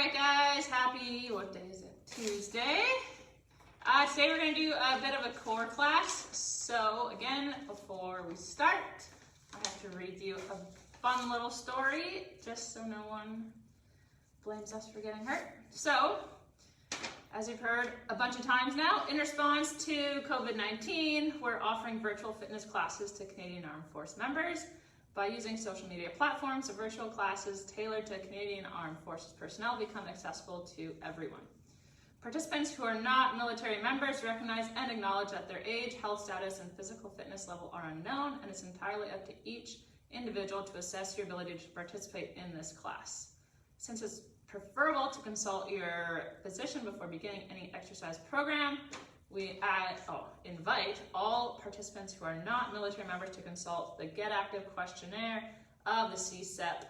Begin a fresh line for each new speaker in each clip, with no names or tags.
right, guys, happy, what day is it? Tuesday. Today we're going to do a bit of a core class. So again, before we start, I have to read you a fun little story, just so no one blames us for getting hurt. So, as you've heard a bunch of times now, in response to COVID-19, we're offering virtual fitness classes to Canadian Armed Force members. By using social media platforms, the virtual classes tailored to Canadian Armed Forces personnel become accessible to everyone. Participants who are not military members recognize and acknowledge that their age, health status, and physical fitness level are unknown, and it's entirely up to each individual to assess your ability to participate in this class. Since it's preferable to consult your physician before beginning any exercise program, we invite all participants who are not military members to consult the Active Questionnaire of the CSEP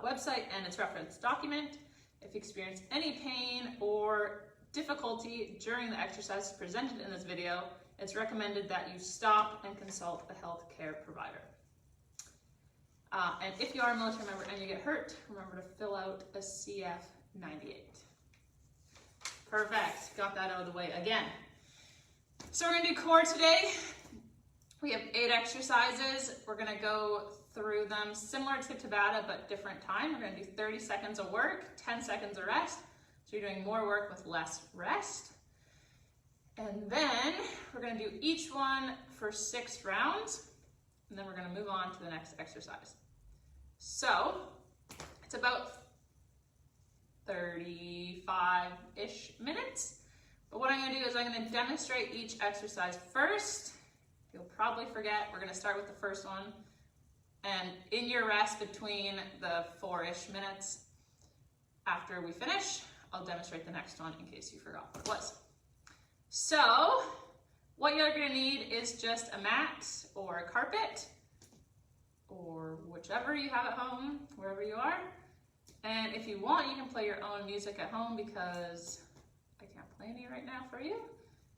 website and its reference document. If you experience any pain or difficulty during the exercises presented in this video, it's recommended that you stop and consult a healthcare provider. And if you are a military member and you get hurt, remember to fill out a CF98. Perfect, got that out of the way again. So we're gonna do core today. We have 8 exercises. We're gonna go through them similar to Tabata, but different time. We're gonna do 30 seconds of work, 10 seconds of rest. So you're doing more work with less rest. And then we're gonna do each one for 6 rounds, and then we're gonna move on to the next exercise. So it's about 35-ish minutes. But what I'm gonna do is I'm gonna demonstrate each exercise first. You'll probably forget, we're gonna start with the first one. And in your rest between the 4-ish minutes after we finish, I'll demonstrate the next one in case you forgot what it was. So, what you're gonna need is just a mat or a carpet, or whichever you have at home, wherever you are. And if you want, you can play your own music at home because I can't play any right now for you.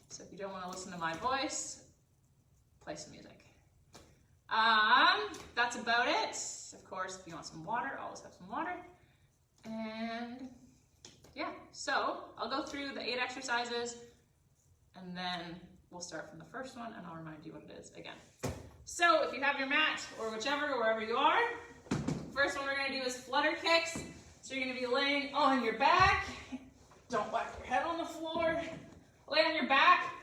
So if you don't want to listen to my voice, play some music. That's about it. Of course, if you want some water, always have some water. And yeah, so I'll go through the 8 exercises and then we'll start from the first one and I'll remind you what it is again. So if you have your mat or whichever, wherever you are, first one we're going to do is flutter kicks. So you're going to be laying on your back. Don't whack your head on the floor. Lay on your back.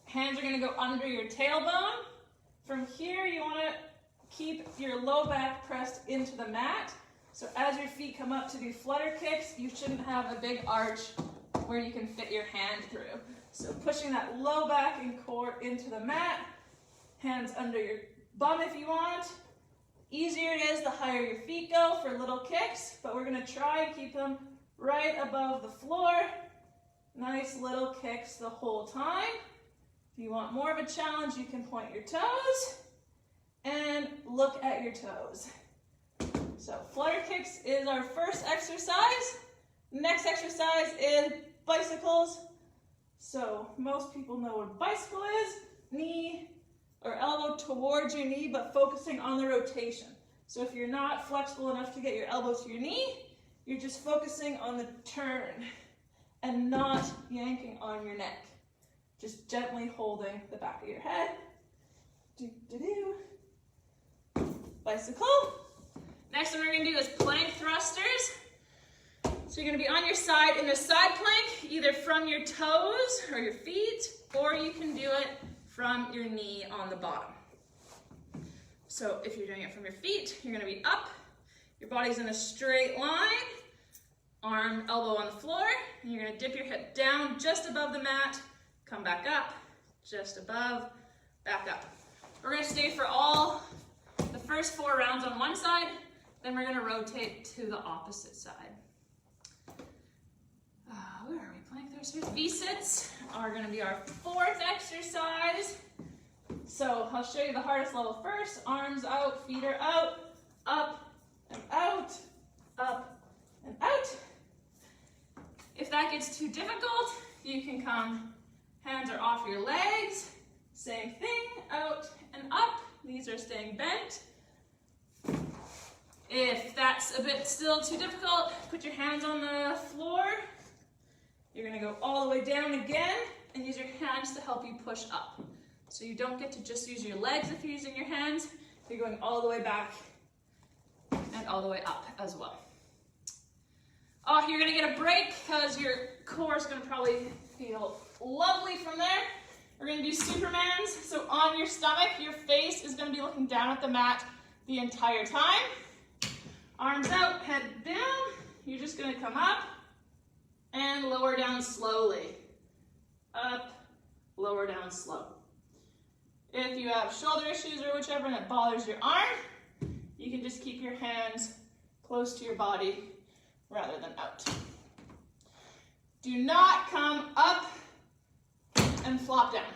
Hands are going to go under your tailbone. From here, you want to keep your low back pressed into the mat. So as your feet come up to do flutter kicks, you shouldn't have a big arch where you can fit your hand through. So pushing that low back and core into the mat. Hands under your bum if you want. Easier it is the higher your feet go for little kicks, but we're going to try and keep them right above the floor. Nice little kicks the whole time. If you want more of a challenge, you can point your toes and look at your toes. So flutter kicks is our first exercise. Next exercise is bicycles. So most people know what a bicycle is. Knee or elbow towards your knee, but focusing on the rotation. So if you're not flexible enough to get your elbow to your knee, you're just focusing on the turn and not yanking on your neck. Just gently holding the back of your head. Do-do-do. Bicycle. Next one we're gonna do is plank thrusters. So you're gonna be on your side in a side plank, either from your toes or your feet, or you can do it from your knee on the bottom. So if you're doing it from your feet, you're gonna be up, your body's in a straight line, elbow on the floor, and you're gonna dip your hip down just above the mat, come back up, just above, back up. We're gonna stay for all the first 4 rounds on one side, then we're gonna rotate to the opposite side. Where are we? Plank thrusters. V-sits are going to be our 4th exercise. So I'll show you the hardest level first. Arms out, feet are out, up and out, up and out. If that gets too difficult, you can come, hands are off your legs. Same thing, out and up. Knees are staying bent. If that's a bit still too difficult, put your hands on the floor. You're gonna go all the way down again and use your hands to help you push up. So you don't get to just use your legs if you're using your hands. You're going all the way back and all the way up as well. Oh, you're gonna get a break because your core is gonna probably feel lovely from there. We're gonna do Supermans. So on your stomach, your face is gonna be looking down at the mat the entire time. Arms out, head down. You're just gonna come up and lower down slowly. Up, lower down slow. If you have shoulder issues or whichever and it bothers your arm, you can just keep your hands close to your body rather than out. Do not come up and flop down.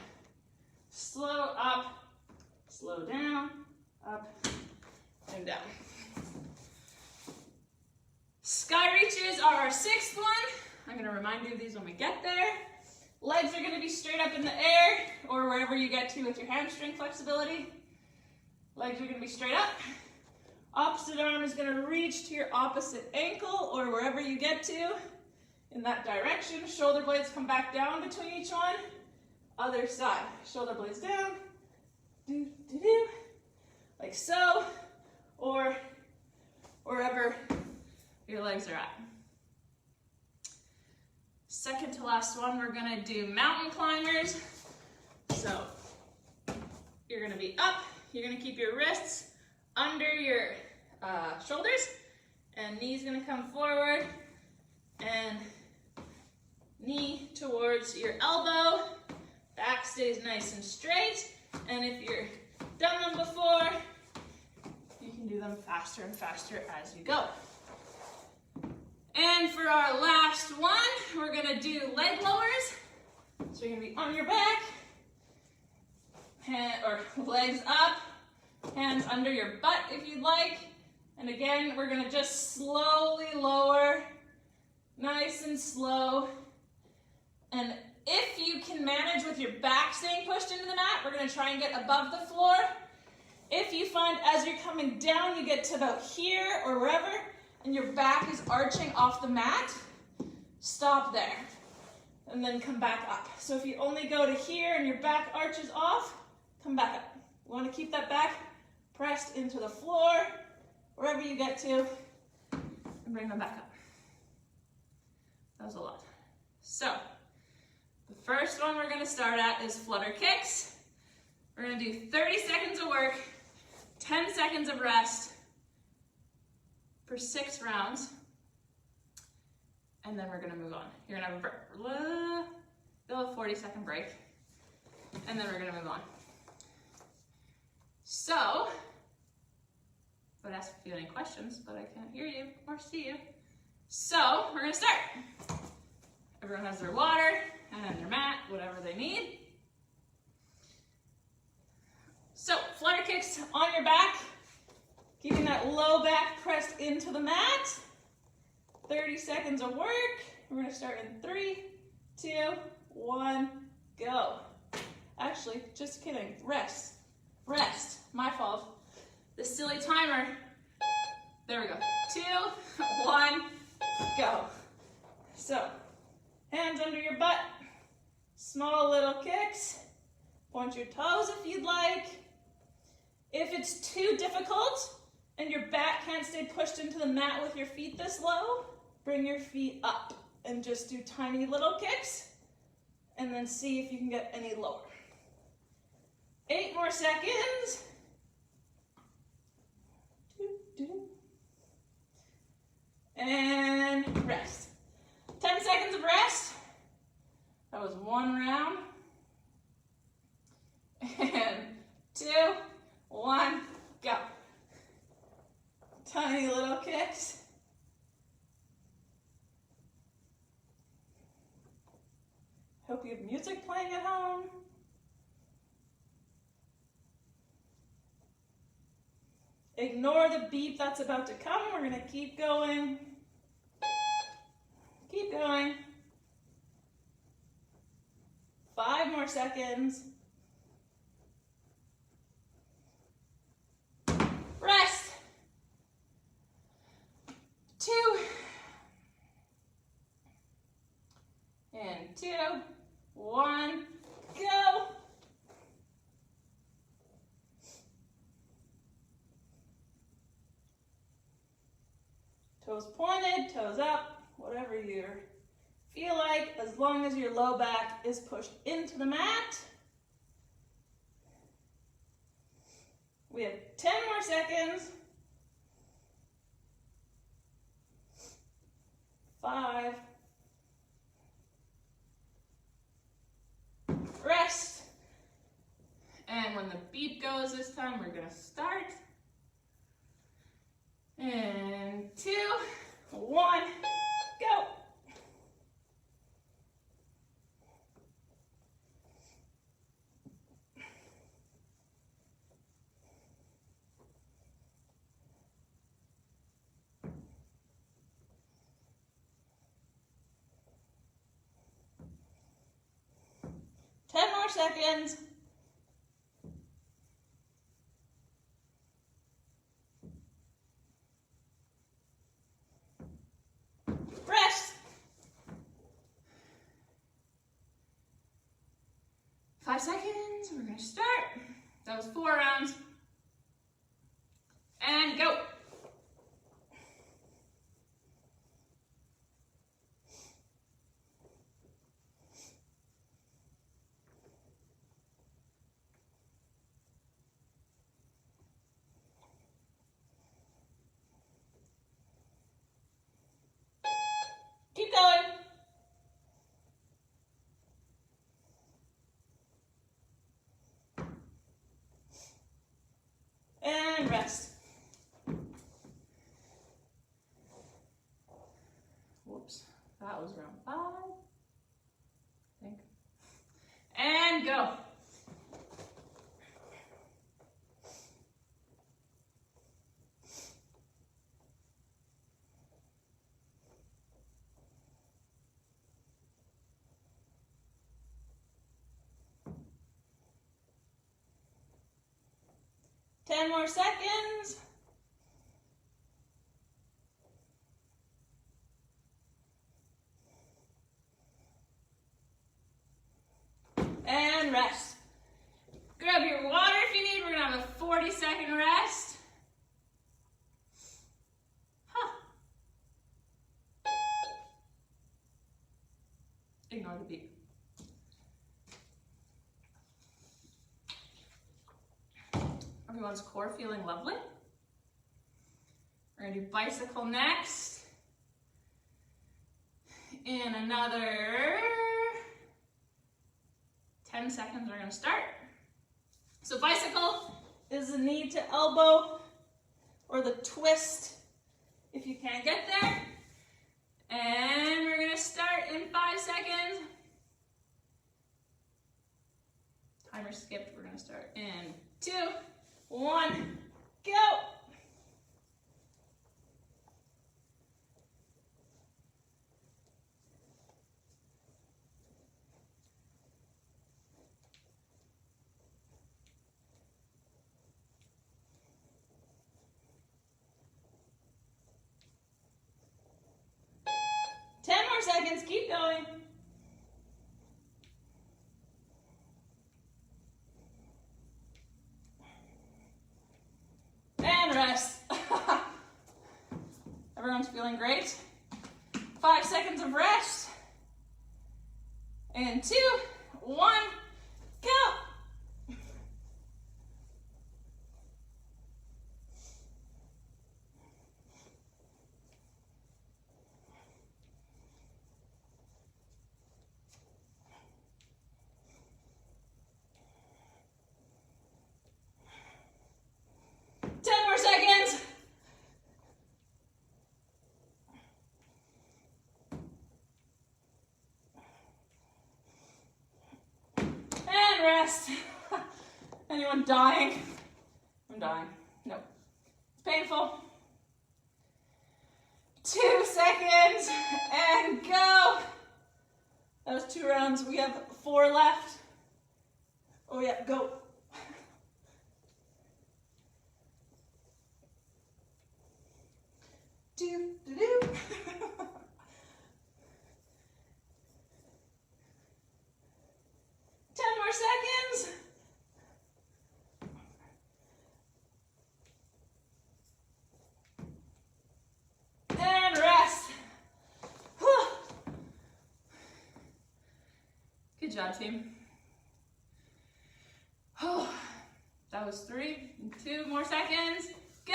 Slow up, slow down, up and down. Sky reaches are our 6th one. I'm going to remind you of these when we get there. Legs are going to be straight up in the air or wherever you get to with your hamstring flexibility. Legs are going to be straight up. Opposite arm is going to reach to your opposite ankle or wherever you get to in that direction. Shoulder blades come back down between each one. Other side. Shoulder blades down. Do, do, do. Like so. Or wherever your legs are at. Second to last one, we're gonna do mountain climbers. So you're gonna be up, you're gonna keep your wrists under your shoulders, and knees gonna come forward, and knee towards your elbow, back stays nice and straight, and if you're done them before, you can do them faster and faster as you go. And for our last one, we're gonna do leg lowers. So you're gonna be on your back, or legs up, hands under your butt if you'd like. And again, we're gonna just slowly lower, nice and slow. And if you can manage with your back staying pushed into the mat, we're gonna try and get above the floor. If you find as you're coming down, you get to about here or wherever, and your back is arching off the mat, stop there, and then come back up. So if you only go to here and your back arches off, come back up. You want to keep that back pressed into the floor, wherever you get to, and bring them back up. That was a lot. So, the first one we're going to start at is flutter kicks. We're going to do 30 seconds of work, 10 seconds of rest, for 6 rounds, and then we're gonna move on. You're gonna have a 40-second break, and then we're gonna move on. So, I would ask if you have any questions, but I can't hear you or see you. So, we're gonna start. Everyone has their water and their mat, whatever they need. So, flutter kicks on your back. Keeping that low back pressed into the mat. 30 seconds of work. We're gonna start in 3, 2, 1, go. Actually, just kidding, rest. Rest, my fault. The silly timer. There we go. 2, 1, go. So, hands under your butt. Small little kicks. Point your toes if you'd like. If it's too difficult, and your back can't stay pushed into the mat with your feet this low, bring your feet up and just do tiny little kicks and then see if you can get any lower. 8 more seconds. And rest. 10 seconds of rest. That was 1 round. And 2, 1, go. Tiny little kicks. Hope you have music playing at home. Ignore the beep that's about to come. We're going to keep going. Keep going. 5 more seconds. Rest. Elbows pointed, toes up, whatever you feel like, as long as your low back is pushed into the mat. We have 10 more seconds. 5. Rest. And when the beep goes this time, we're going to start. And 2, 1, go. Seconds. Rest. 5 seconds. We're going to start. That was 4 rounds. And go. Keep going. And rest. Whoops, that was round 5, I think. And go. Ten more seconds. And rest. Grab your water if you need. We're going to have a 40-second rest. Ignore the beep. Everyone's core feeling lovely. We're going to do bicycle next. In another 10 seconds, we're going to start. So bicycle is the knee to elbow or the twist if you can't get there. And we're going to start in 5 seconds. Timer skipped. We're going to start in 2, 1, go. Seconds, keep going. And rest. Everyone's feeling great. 5 seconds of rest. And 2, 1, go. Anyone dying? I'm dying. No. It's painful. 2 seconds and go. That was 2 rounds. We have 4 left. Oh yeah, go. Do, do, do. 10 more seconds. And job, team. Oh, that was 3, 2 more seconds. Go!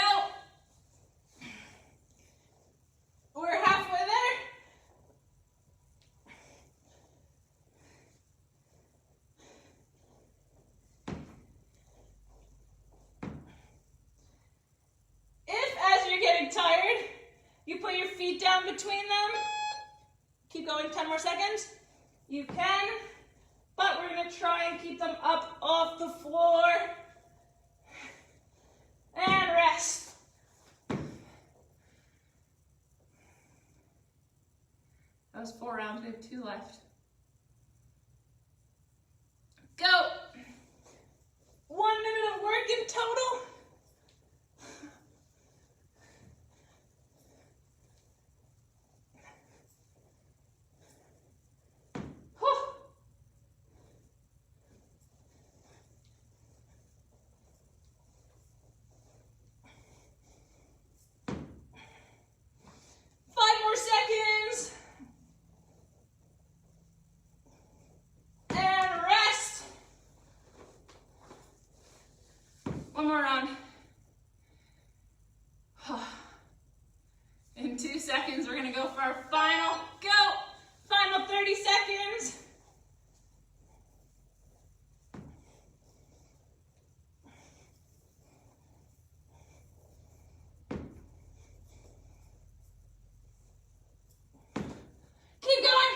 We're halfway there. If, as you're getting tired, you put your feet down between them, keep going 10 more seconds. You can, but we're going to try and keep them up off the floor. And rest. That was 4 rounds. We have 2 left. Go. 1 minute of work in total. One more round. In 2 seconds, we're gonna go for our final go. Final 30 seconds. Keep going.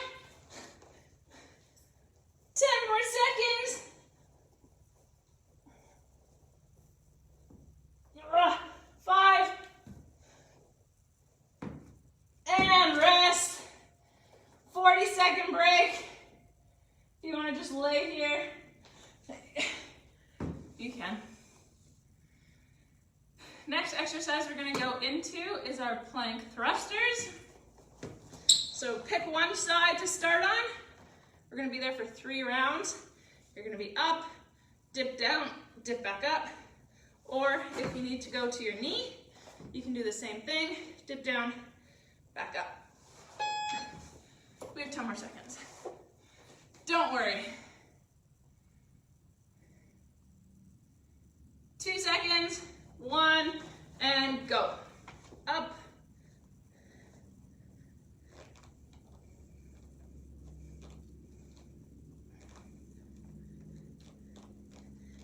10 more seconds. 5. And rest. 40-second break. If you want to just lay here, you can. Next exercise we're going to go into is our plank thrusters. So pick one side to start on. We're going to be there for 3 rounds. You're going to be up, dip down, dip back up. Or if you need to go to your knee, you can do the same thing. Dip down, back up. We have 10 more seconds. Don't worry. 2 seconds, 1, and go. Up.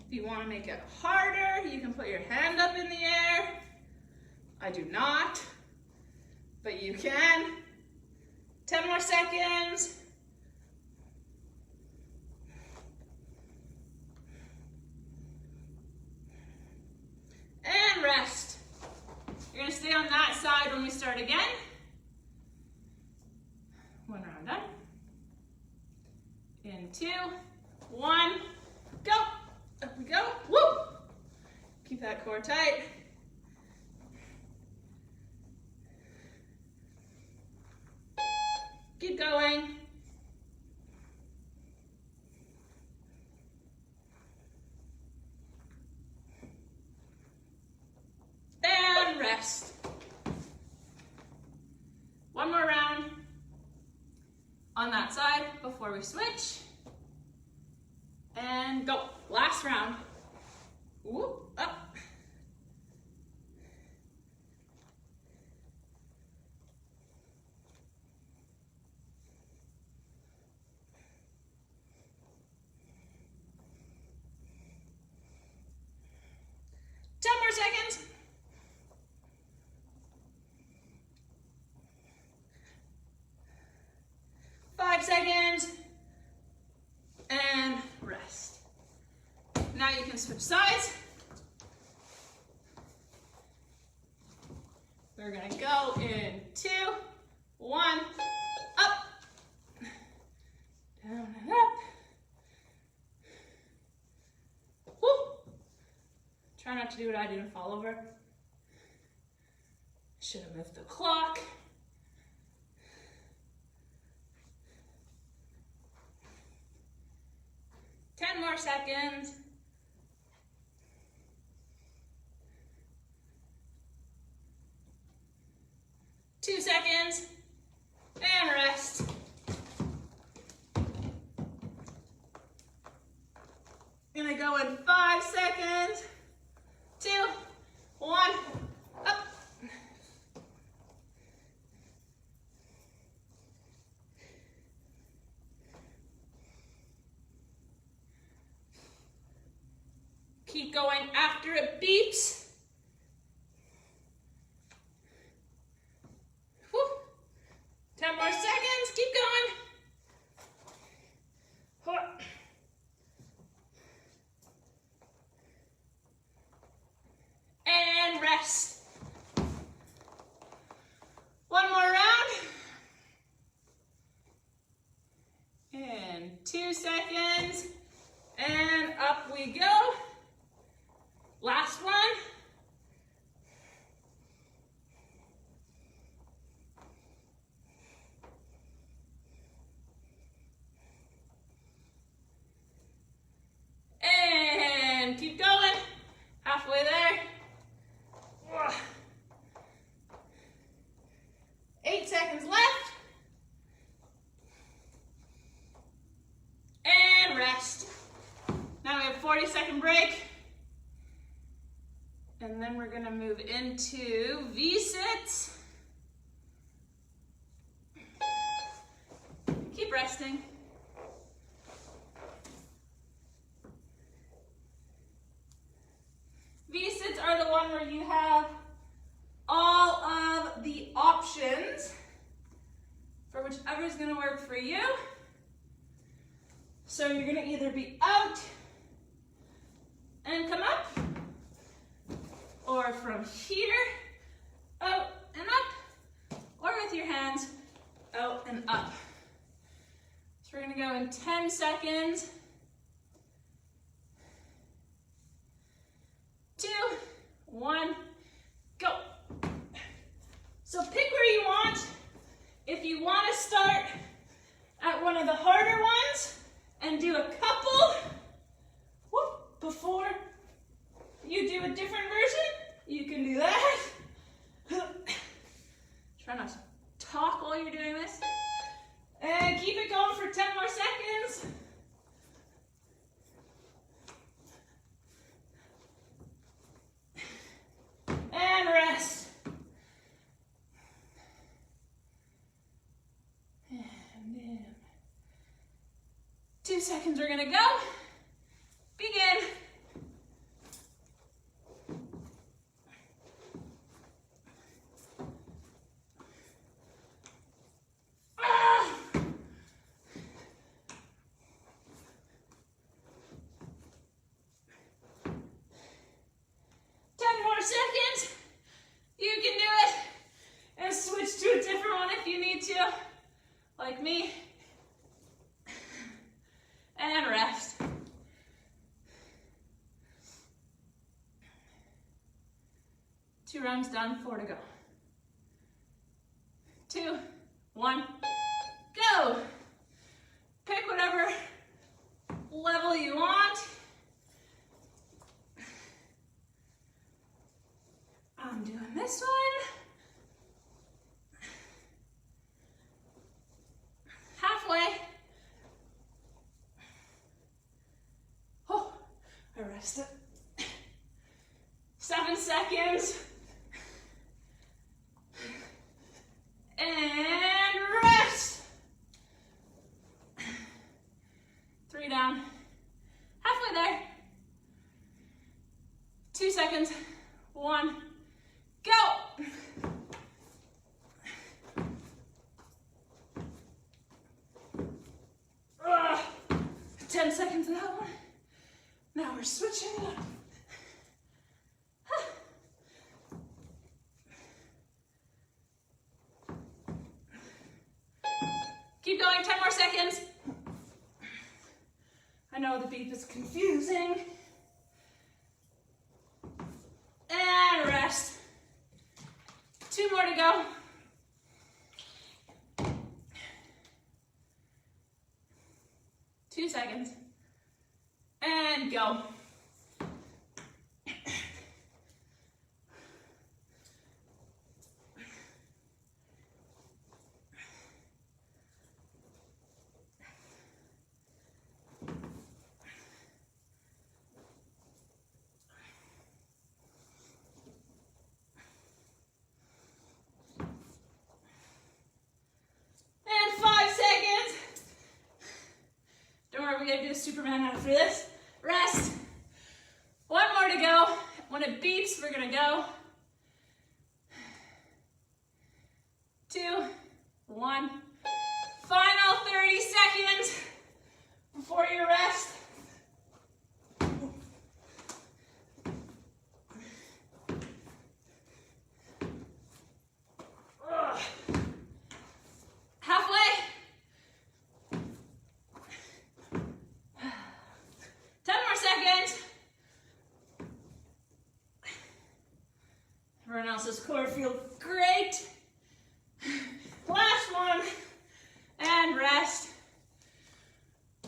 If you want to make it harder, you can put your hand up in the air. I do not, but you can. 10 more seconds. And rest. You're going to stay on that side when we start again. 1 round done. In 2, 1, go. Up we go. Woo! Keep that core tight. Keep going. And rest. 1 more round on that side before we switch. And go. Last round. Whoop, up. Seconds. 5 seconds. And rest. Now you can switch sides. We're going to go in 2, 1, up, down and up. Woo. Try not to do what I did and fall over. Should have moved the clock. Ten more seconds. 2 seconds. And rest. after it beeps. Whew. 10 more seconds, keep going. And rest. One more round. And 2 seconds. And up we go. Last one. And keep going. Halfway there. 8 seconds left. And rest. Now we have a 40-second break. And then we're gonna move into V-sit. Keep resting. V-sits are the one where you have all of the options for whichever is going to work for you. So you're going to either be out and come up, or from here, out and up, or with your hands out and up. So we're going to go in 10 seconds. 2, 1, go. So pick where you want. If you want to start at one of the harder ones and do a couple before you do a different version, you can do that. Try not to talk while you're doing this. And keep it going for 10 more seconds. And rest. And in 2 seconds, we're gonna go. Begin. Seconds, you can do it, and switch to a different one if you need to, like me, and rest. Two rounds done, 4 to go. 2, 1, go. Pick whatever level you want. I'm doing this one. Halfway. Oh, I rested. 7 seconds. And rest. 3 down. Halfway there. 2 seconds. 1. Go! 10 seconds of that one. Now we're switching it up. Keep going, 10 more seconds. I know the beep is confusing. And rest. 2 more to go. Two seconds. And go. We gotta do Superman after this. Rest. 1 more to go, When it beeps, we're gonna go. 2, 1. Final 30 seconds before your rest. Halfway. 10 more seconds. Everyone else's core feels great. Last one. And rest.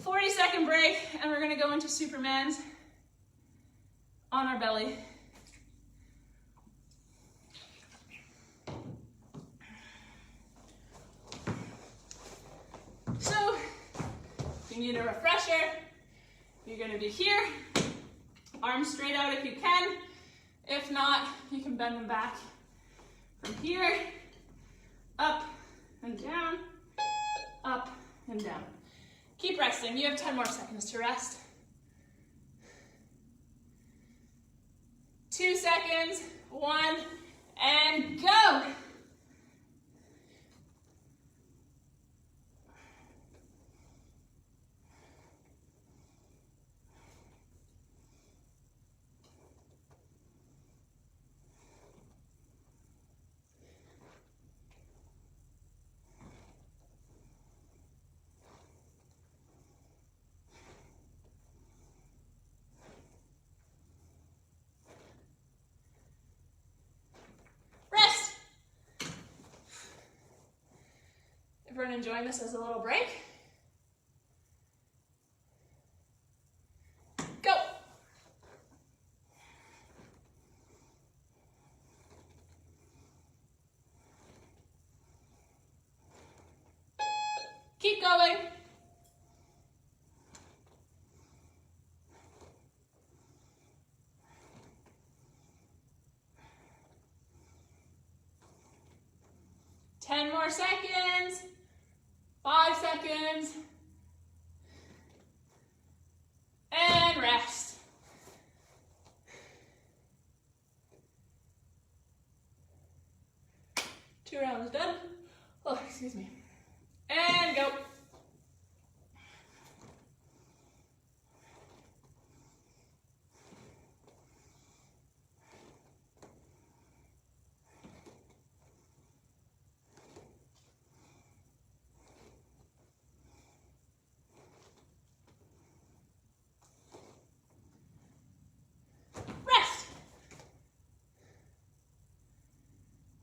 40-second break, and we're gonna go into Superman's on our belly. So, if you need a refresher, you're gonna be here. Arms straight out if you can. If not, you can bend them back from here, up and down, up and down. Keep resting. You have 10 more seconds to rest. 2 seconds, 1, and go. Everyone enjoying this as a little break? Go! Keep going. More seconds. 5 seconds. And rest. Two rounds done. Oh, excuse me. And go.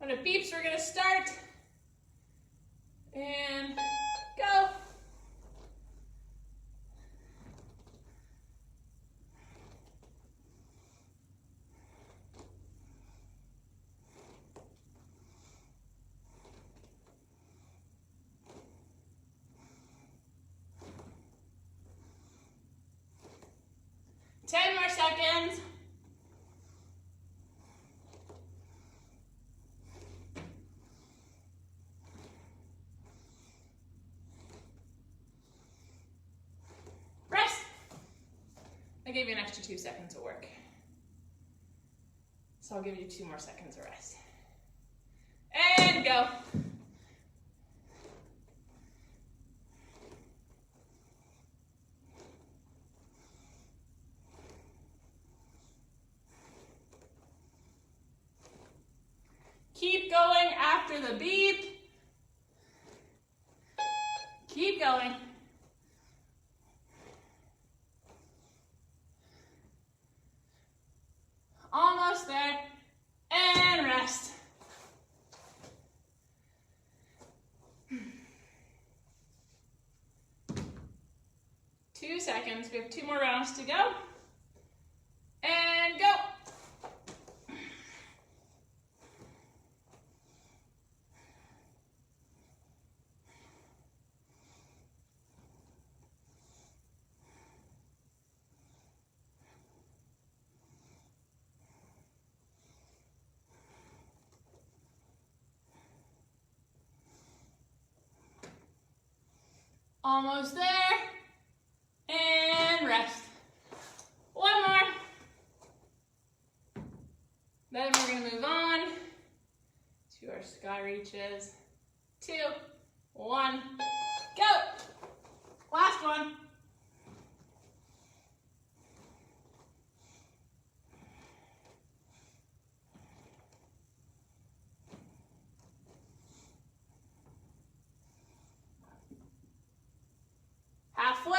When it beeps, we're gonna start. And go. Ten more seconds. I gave you an extra 2 seconds of work. So I'll give you 2 more seconds of rest. And go. Keep going after the beep. Keep going. Almost there, and rest. Two seconds, we have 2 more rounds to go. And go. Almost there, and rest. 1 more. reaches. 2, 1, go. Last one. Halfway.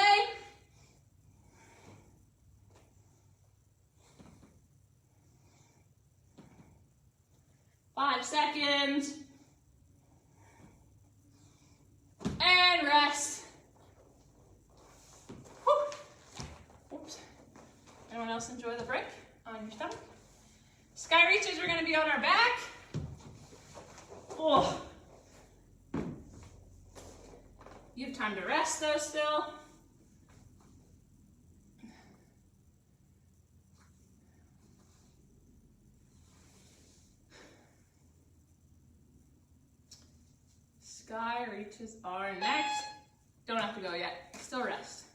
5 seconds. And rest. Whew. Oops. Anyone else enjoy the break on your stomach? Sky reaches, we're going to be on our back. Oh. You have time to rest though still. Sky reaches are next. Don't have to go yet, still rest.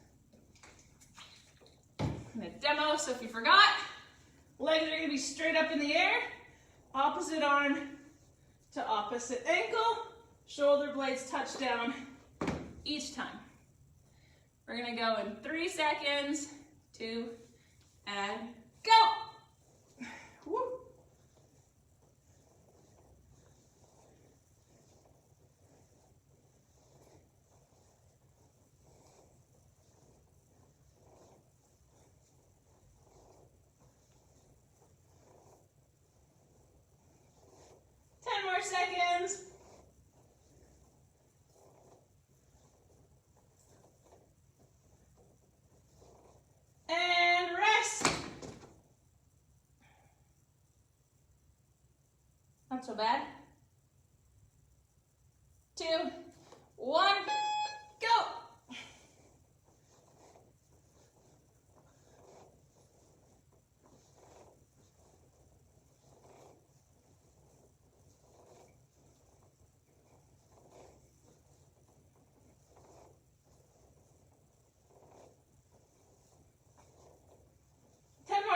I'm gonna demo, so if you forgot, legs are gonna be straight up in the air, opposite arm to opposite ankle, shoulder blades touch down each time. We're gonna go in 3 seconds, 2, and go. Woo. Seconds. And rest. Not so bad. 2, 1, go.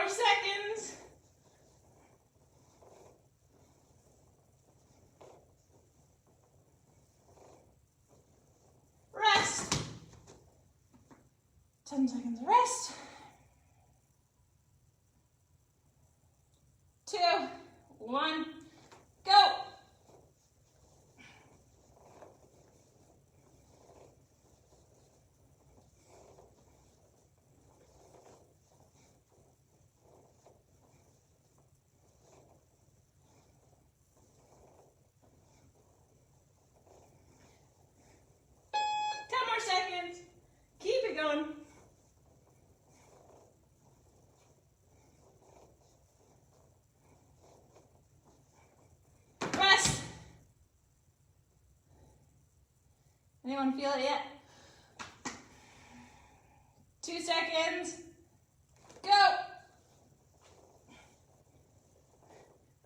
Seconds. Rest. 10 seconds of rest. 2, 1, go. Seconds. Keep it going. Rest. Anyone feel it yet? 2 seconds. Go.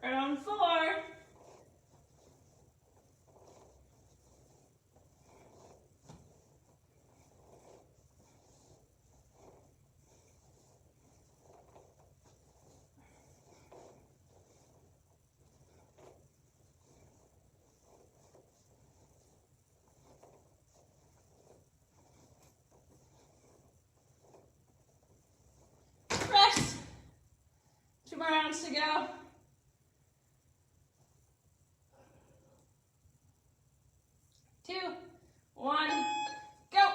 Round 4. Rounds to go. 2, 1, go.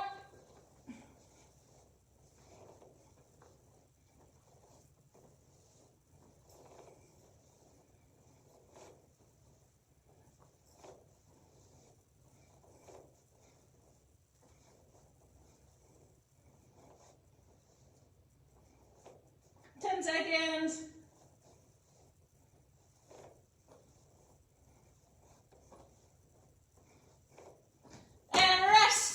Seconds. And rest.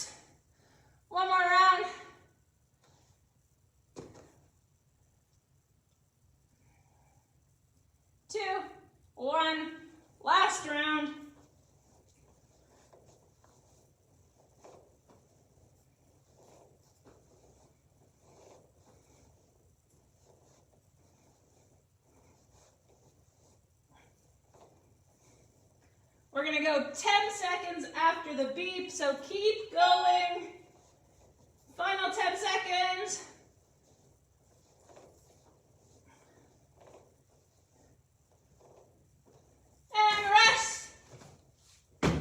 gonna go 10 seconds after the beep, so keep going. Final 10 seconds. And rest. Whew.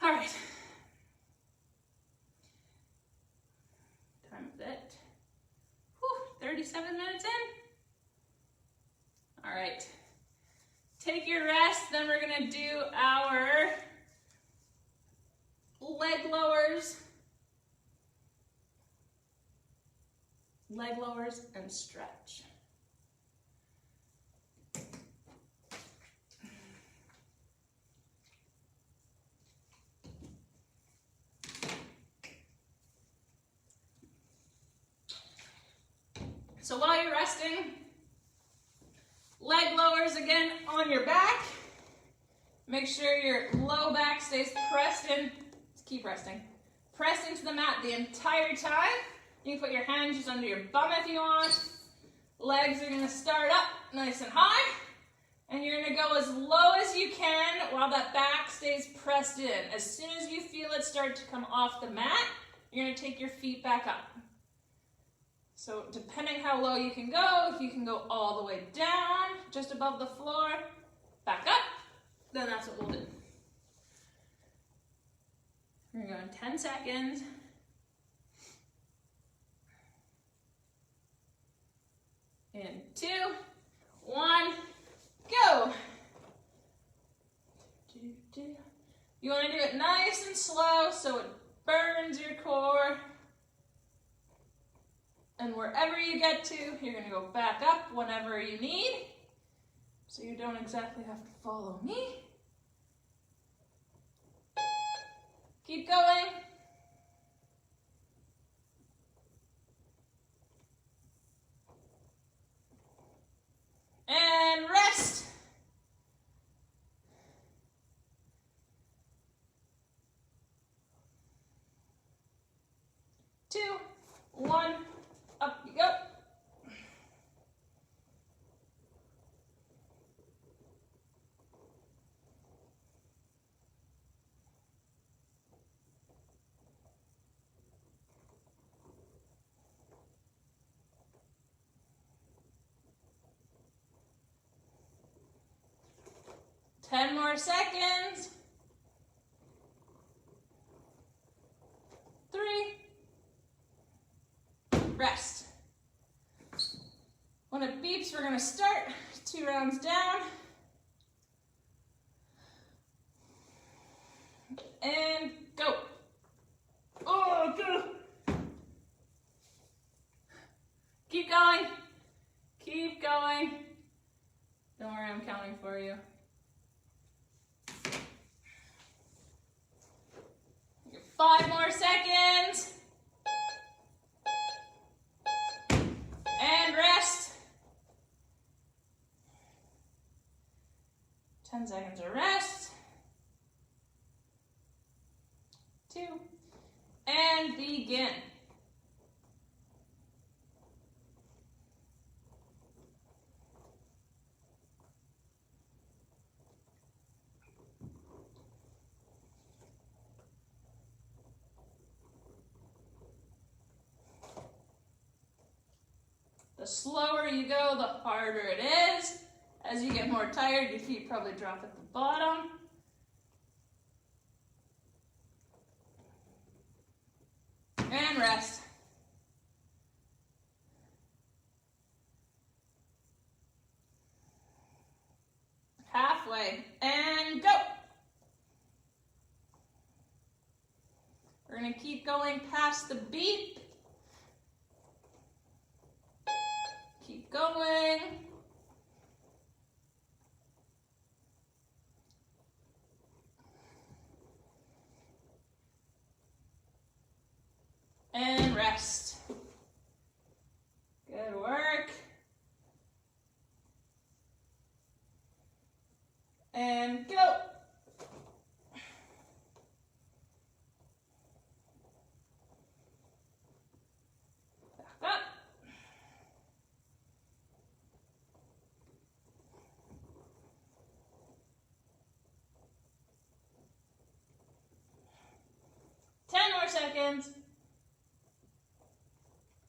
All right. Time of it. 37 minutes in. All right. Take your rest, then we're gonna do our leg lowers and stretch. So while you're resting, leg lowers again on your back. Make sure your low back stays pressed in. Keep resting. Pressed into the mat the entire time. You can put your hands just under your bum if you want. Legs are gonna start up nice and high. And you're gonna go as low as you can while that back stays pressed in. As soon as you feel it start to come off the mat, you're gonna take your feet back up. So depending how low you can go, if you can go all the way down, just above the floor, back up, then that's what we'll do. We're gonna go in 10 seconds. In 2, 1, go. You wanna do it nice and slow so it burns your core. And wherever you get to, you're gonna go back up whenever you need. So you don't exactly have to follow me. Keep going. And rest. 2, 1. Up you go. Ten more seconds. 3. Rest. When it beeps, we're gonna start 2 rounds down. And go. Oh, go. Keep going. Keep going. Don't worry, I'm counting for you. 5 more seconds. And rest. 10 seconds of rest. 2. And begin. The slower you go, the harder it is. As you get more tired, your feet probably drop at the bottom. And rest. Halfway. And go. We're going to keep going past the beep. Keep going. And rest. Good work. And go. Back up. seconds.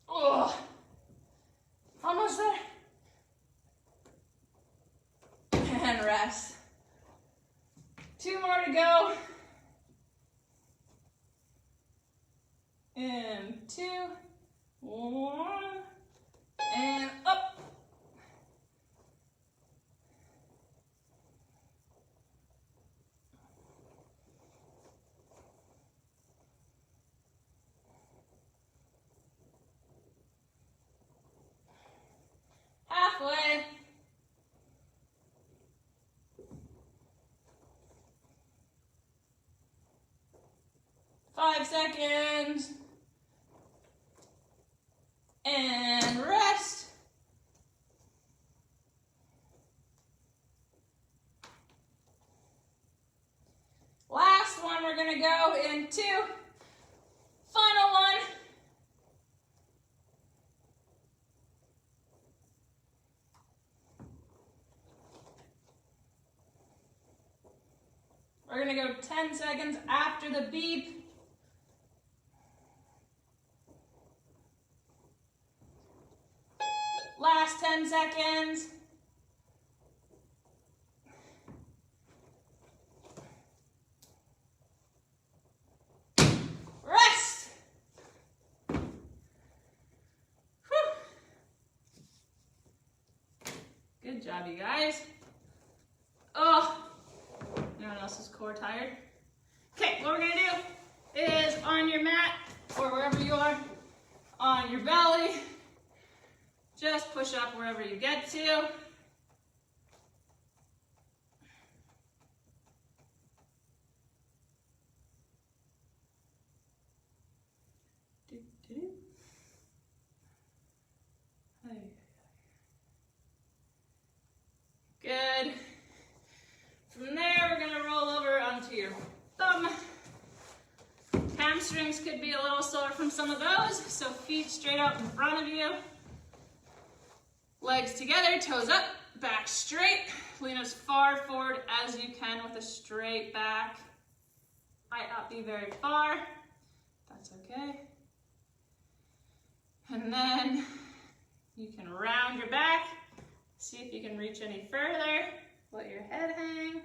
Oh, almost there. And rest. 2 more to go. And 2, 1, and up. Halfway. Five seconds. And rest. Last one, we're gonna go into final one. We're gonna go 10 seconds after the beep. Last 10 seconds. Rest. Whew. Good job, you guys. Oh, anyone else's core tired? Okay, what we're gonna do is on your mat or wherever you are, on your belly, just push up wherever you get to. Good. From there, we're gonna roll over onto your thumb. Hamstrings could be a little sore from some of those, so feet straight out in front of you. Legs together, toes up, back straight. Lean as far forward as you can with a straight back. Might not be very far, that's okay. And then you can round your back. See if you can reach any further. Let your head hang.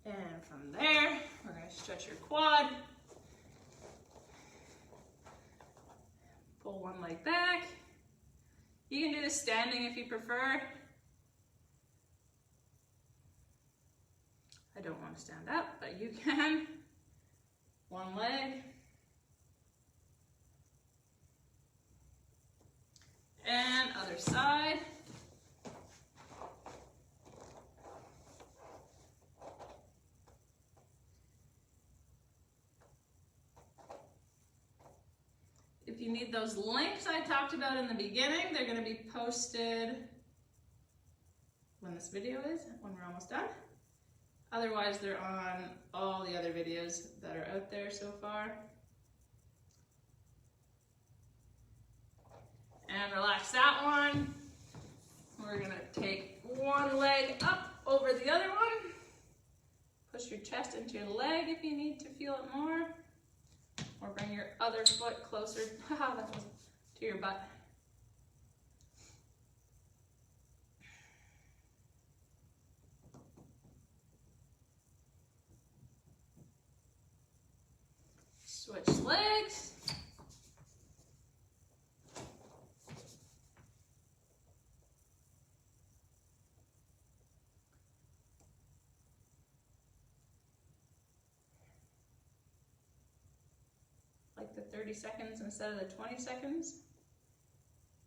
And from there, we're going to stretch your quad. Pull one leg back. You can do this standing if you prefer. I don't want to stand up, but you can. One leg. And other side. If you need those links I talked about in the beginning, they're going to be posted when this video is, when we're almost done. Otherwise, they're on all the other videos that are out there so far. And relax that one. We're gonna take one leg up over the other one. Push your chest into your leg if you need to feel it more. Or bring your other foot closer to your butt. Switch legs. Like the 30 seconds instead of the 20 seconds.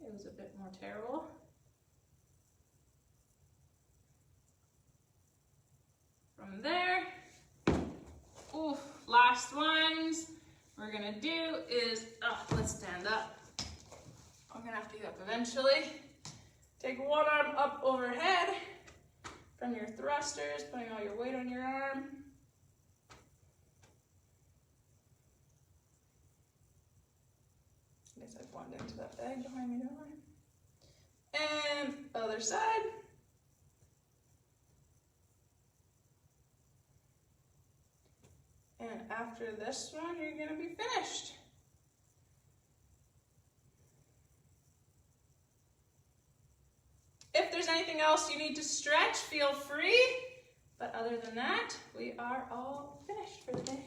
It was a bit more terrible. From there, ooh, last ones we're gonna do is, let's stand up. I'm gonna have to get up eventually. Take one arm up overhead from your thrusters, putting all your weight on your arm. I guess I bumped into that bag behind me, don't I? And other side. And after this one, you're gonna be finished. If there's anything else you need to stretch, feel free. But other than that, we are all finished for the day.